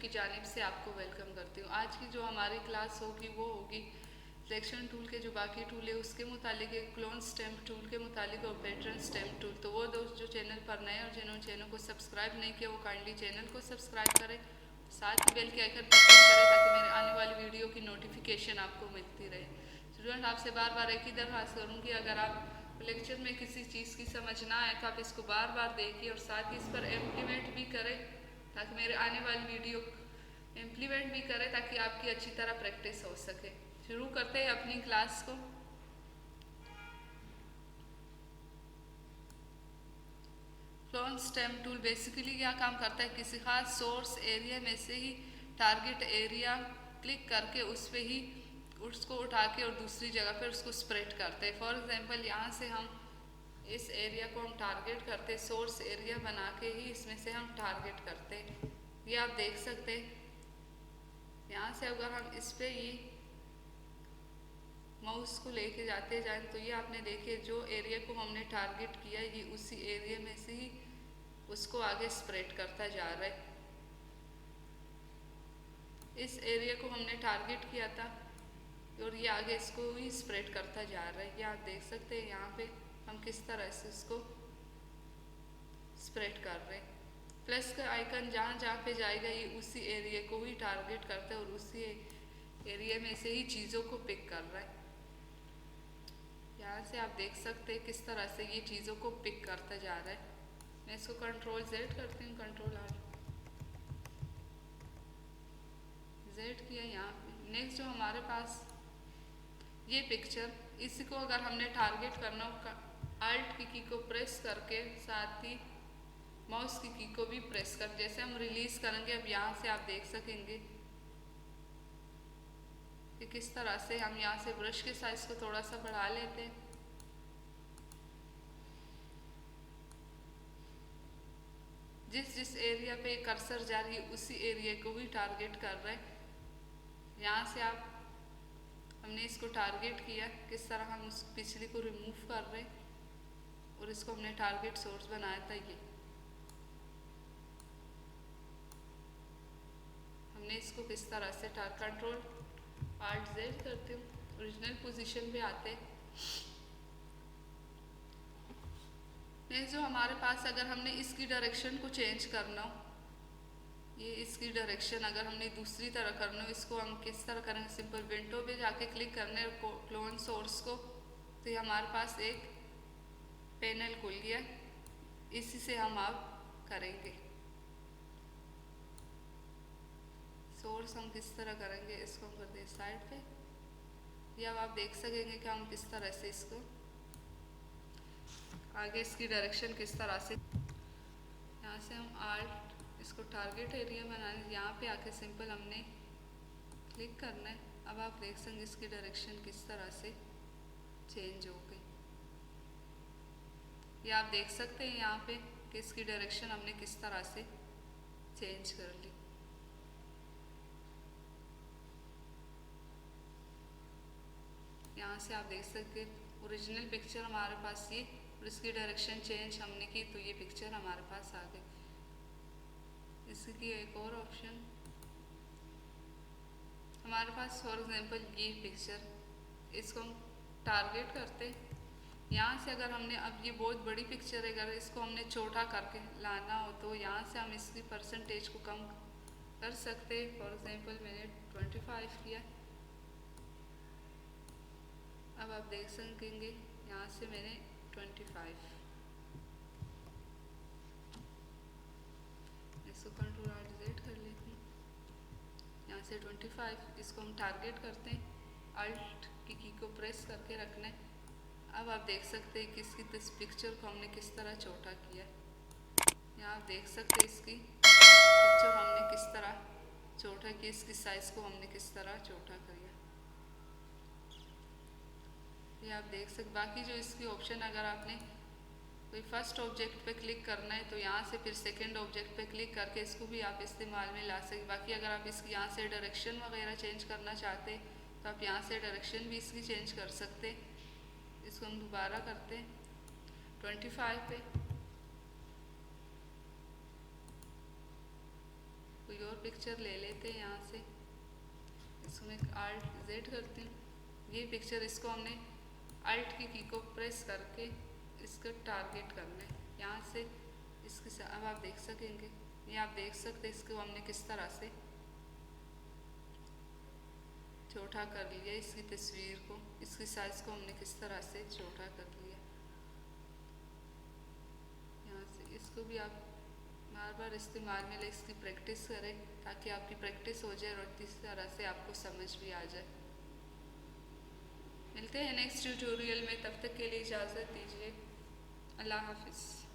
की जानिब से आपको वेलकम करती हूँ। आज की जो हमारी क्लास होगी वो होगी सिलेक्शन टूल के जो बाकी टूल है उसके मुतालिक, क्लोन स्टैम्प टूल के मुतालिक और पैटर्न स्टैम्प टूल। तो वो दोस्त जो चैनल पर नए और जिन्होंने चैनल को सब्सक्राइब नहीं किया वो काइंडली चैनल को सब्सक्राइब करें, साथ ही बेल के आइकन पर क्लिक करें ताकि मेरे आने वाली वीडियो की नोटिफिकेशन आपको मिलती रहे। स्टूडेंट, आपसे बार बार एक ही दरख्वास्त करूँगी, अगर आप लेक्चर में किसी चीज़ की समझ ना आए तो आप इसको बार बार देखिए और साथ ही इस पर इम्प्लीमेंट भी करें ताकि मेरे आने वाली वीडियो इम्प्लीमेंट भी करें ताकि आपकी अच्छी तरह प्रैक्टिस हो सके। शुरू करते हैं अपनी क्लास को। क्लोन स्टैम्प टूल बेसिकली क्या काम करता है, किसी खास सोर्स एरिया में से ही टारगेट एरिया क्लिक करके उस पर ही उसको उठा के और दूसरी जगह पर उसको स्प्रेड करते हैं। फॉर एग्जांपल यहाँ से हम इस एरिया को हम टारगेट करते, सोर्स एरिया बना के ही इसमें से हम टारगेट करते। ये आप देख सकते हैं। यहाँ से अगर हम इस पे ये माउस को लेके जाते जाएं तो ये आपने देखे जो एरिया को हमने टारगेट किया ये उसी एरिया में से ही उसको आगे स्प्रेड करता जा रहा है। इस एरिया को हमने टारगेट किया था और ये आगे इसको ही स्प्रेड करता जा रहा है। ये आप देख सकते हैं यहाँ पे हम किस तरह से इसको स्प्रेड कर रहे हैं। प्लस का आइकन जहाँ जहाँ पे जाएगा ये उसी एरिया को ही टारगेट करता है और उसी एरिया में से ही चीज़ों को पिक कर रहा है। यहाँ से आप देख सकते हैं किस तरह से ये चीज़ों को पिक करता जा रहा है। मैं इसको कंट्रोल Z करती हूँ, कंट्रोल R Z किया। यहाँ पे नेक्स्ट जो हमारे पास ये पिक्चर, इसी को अगर हमने टारगेट करना हो Alt की को प्रेस करके साथ ही माउस की को भी प्रेस कर, जैसे हम रिलीज करेंगे अब यहाँ से आप देख सकेंगे कि किस तरह से हम यहाँ से ब्रश के साइज को थोड़ा सा बढ़ा लेते हैं। जिस जिस एरिया पे कर्सर जा रही है उसी एरिया को भी टारगेट कर रहे हैं। यहाँ से आप हमने इसको टारगेट किया, किस तरह हम उस पिछली को रिमूव कर रहे हैं और इसको हमने टारगेट सोर्स बनाया था। ये हमने इसको किस तरह से कंट्रोल Alt Z करती हूँ, ओरिजिनल पोजीशन पे आते हैं। नेक्स्ट जो हमारे पास अगर हमने इसकी डायरेक्शन को चेंज करना हो, ये इसकी डायरेक्शन अगर हमने दूसरी तरह करना हो, इसको हम किस तरह करेंगे, सिंपल विंडो पे जाके क्लिक करने क्लोन सोर्स को, तो ये हमारे पास एक पैनल खुल गया। इसी से हम अब करेंगे सोर्स। हम किस तरह करेंगे, इसको हम कर दें साइड पे। ये अब आप देख सकेंगे कि हम किस तरह से इसको आगे इसकी डायरेक्शन किस तरह से। यहाँ से हम Alt इसको टारगेट एरिया बनाने, यहाँ पे आके सिंपल हमने क्लिक करना है। अब आप देख सकेंगे इसकी डायरेक्शन किस तरह से चेंज हो गई। ये आप देख सकते हैं यहाँ पे कि इसकी डायरेक्शन हमने किस तरह से चेंज कर ली। यहाँ से आप देख सकते हैं ओरिजिनल पिक्चर हमारे पास ये और इसकी डायरेक्शन चेंज हमने की तो ये पिक्चर हमारे पास आ गई। इसकी एक और ऑप्शन हमारे पास, फॉर एग्जांपल ये पिक्चर, इसको हम टारगेट करते। यहाँ से अगर हमने अब ये बहुत बड़ी पिक्चर है, अगर इसको हमने छोटा करके लाना हो तो यहाँ से हम इसकी परसेंटेज को कम कर सकते। फॉर एग्जांपल मैंने 25 किया। अब आप देख सकेंगे यहाँ से मैंने 25, इसको कंट्रोल Alt Z कर लेती हूँ। यहाँ से 25, इसको हम टारगेट करते हैं, Alt की को प्रेस करके रखना है। अब आप देख सकते हैं कि इसकी पिक्चर को हमने किस तरह छोटा किया। यहाँ आप देख सकते हैं इसकी पिक्चर हमने किस तरह छोटा किया, इसकी साइज़ को हमने किस तरह छोटा किया। ये आप देख सकते। बाकी जो इसकी ऑप्शन, अगर आपने कोई फर्स्ट ऑब्जेक्ट पे क्लिक करना है तो यहाँ से फिर सेकंड ऑब्जेक्ट पे क्लिक करके इसको भी आप इस्तेमाल में ला सकते। बाकी अगर आप इसकी यहाँ से डायरेक्शन वगैरह चेंज करना चाहते हैं तो आप यहाँ से डायरेक्शन भी इसकी चेंज कर सकते। इसको हम दोबारा करते हैं 25 पे। कोई और पिक्चर ले लेते हैं यहाँ से। इसमें Alt Z करती हूँ। ये पिक्चर, इसको हमने Alt की को प्रेस करके इसको टारगेट करना है यहाँ से। इसके अब आप देख सकेंगे, ये आप देख सकते हैं इसको हमने किस तरह से छोटा कर लिया। इसकी तस्वीर को, इसकी साइज़ को हमने किस तरह से छोटा कर लिया यहाँ से। इसको भी आप बार बार इस्तेमाल में ले, इसकी प्रैक्टिस करें ताकि आपकी प्रैक्टिस हो जाए और इस तरह से आपको समझ भी आ जाए। मिलते हैं नेक्स्ट ट्यूटोरियल में, तब तक के लिए इजाज़त दीजिए। अल्लाह हाफिज़।